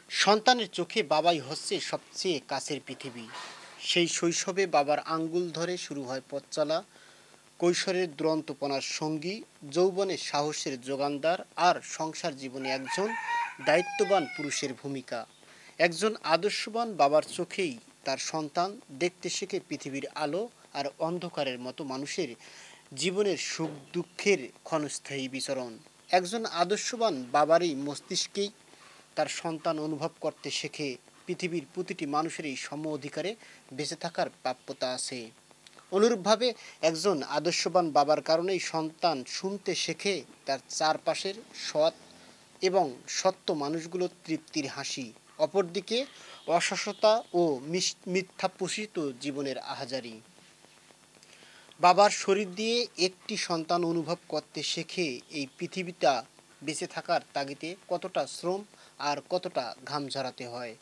সন্তানের চোখে বাবাই হচ্ছে সবচেয়ে কাছের পৃথিবী। সেই শৈশবে বাবার আঙ্গুল ধরে শুরু হয় পথ চলা, কৈশোরের দুরন্তপনার সঙ্গী, যৌবনে সাহসের যোগানদার, আর সংসার জীবনে একজন দায়িত্ববান পুরুষের ভূমিকা। একজন আদর্শবান বাবার চোখেই তার সন্তান দেখতে শেখে পৃথিবীর আলো আর অন্ধকারের মতো মানুষের জীবনের সুখ দুঃখের ক্ষণস্থায়ী বিচরণ। একজন আদর্শবান বাবারই মস্তিষ্কেই তার সন্তান অনুভব করতে শেখে পৃথিবীর প্রতিটি মানুষেরই সম অধিকারে বেঁচে থাকার প্রাপ্যতা আছে। অনুরূপভাবে একজন আদর্শবান বাবার কারণেই সন্তান শুনতে শেখে তার চারপাশের সৎ এবং সত্য মানুষগুলোর তৃপ্তির হাসি, অপরদিকে অসততা ও মিথ্যা পোষিত জীবনের আহাজারি। বাবার শরীর দিয়ে একটি সন্তান অনুভব করতে শেখে এই পৃথিবীটা বেঁচে থাকার তাগিদে কতটা শ্রম আর কতটা ঘাম ঝরাতে হয়।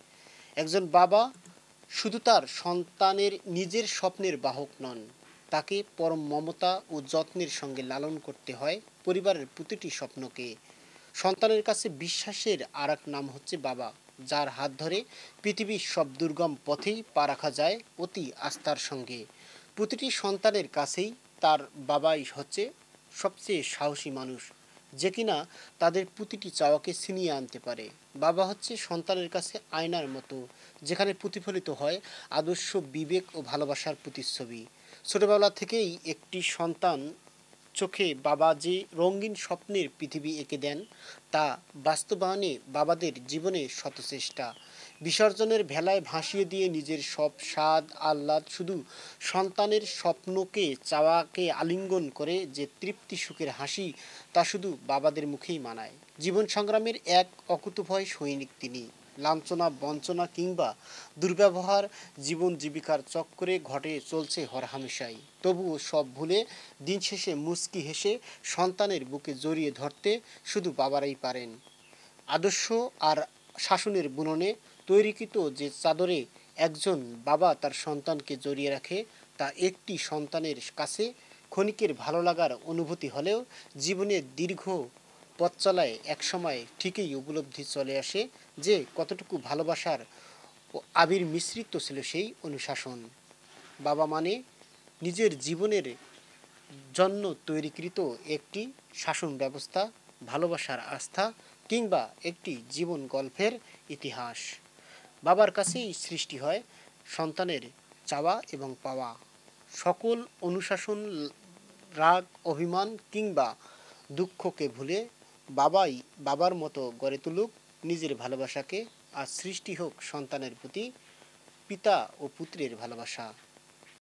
একজন বাবা শুধু তার সন্তানের নিজের স্বপ্নের বাহক নন, তাকে পরম মমতা ও যত্নের সঙ্গে লালন করতে হয় পরিবারের প্রতিটি স্বপ্নকে। সন্তানের কাছে বিশ্বাসের আর এক নাম হচ্ছে বাবা, যার হাত ধরে পৃথিবীর সব দুর্গম পথেই পা রাখা যায় অতি আস্থার সঙ্গে। প্রতিটি সন্তানের কাছেই তার বাবাই হচ্ছে সবচেয়ে সাহসী মানুষ, যে কিনা তাদের প্রতিটি চাওয়াকে ছিনিয়ে আনতে পারে। বাবা হচ্ছে সন্তানের কাছে আয়নার মতো, যেখানে প্রতিফলিত হয় আদর্শ, বিবেক ও ভালোবাসার প্রতিচ্ছবি। ছোটবেলা থেকেই একটি সন্তান চোখে বাবা যে রঙিন স্বপ্নের পৃথিবী এঁকে দেন, তা বাস্তবায়নে বাবাদের জীবনে শতচেষ্টা। বিসর্জনের ভেলায় ভাসিয়ে দিয়ে নিজের সব স্বাদ আহ্লাদ শুধু সন্তানের স্বপ্নকে চাওয়াকে আলিঙ্গন করে যে তৃপ্তি সুখের হাসি, তা শুধু বাবাদের মুখেই মানায়। জীবন সংগ্রামের এক অকুতোভয় সৈনিক তিনি। লাঞ্ছনা বঞ্চনা কিংবা দুর্ব্যবহার জীবন জীবিকার চক্করে ঘটে চলছে হরহামেশাই, তবুও সব ভুলে দিন শেষে মুচকি হেসে সন্তানের বুকে জড়িয়ে ধরতে শুধু বাবারাই পারেন। আদর্শ আর শাসনের বুননে তৈরিকৃত যে চাদরে একজন বাবা তার সন্তানকে জড়িয়ে রাখে, তা একটি সন্তানের কাছে ক্ষণিকের ভালো লাগার অনুভূতি হলেও জীবনের দীর্ঘ পথ চলায় একসময় ঠিকই উপলব্ধি চলে আসে যে কতটুকু ভালোবাসার ও আবির মিশ্রিত ছিল সেই অনুশাসন। বাবা মানে নিজের জীবনের জন্য তৈরিকৃত একটি শাসন ব্যবস্থা, ভালোবাসার আস্থা কিংবা একটি জীবন গল্পের ইতিহাস। বাবার কাছেই সৃষ্টি হয় সন্তানের চাওয়া এবং পাওয়া। সকল অনুশাসন, রাগ, অভিমান কিংবা দুঃখকে ভুলে বাবাই বাবার মতো গড়ে তুলুক নিজের ভালোবাসাকে, আর সৃষ্টি হোক সন্তানের প্রতি পিতা ও পুত্রের ভালোবাসা।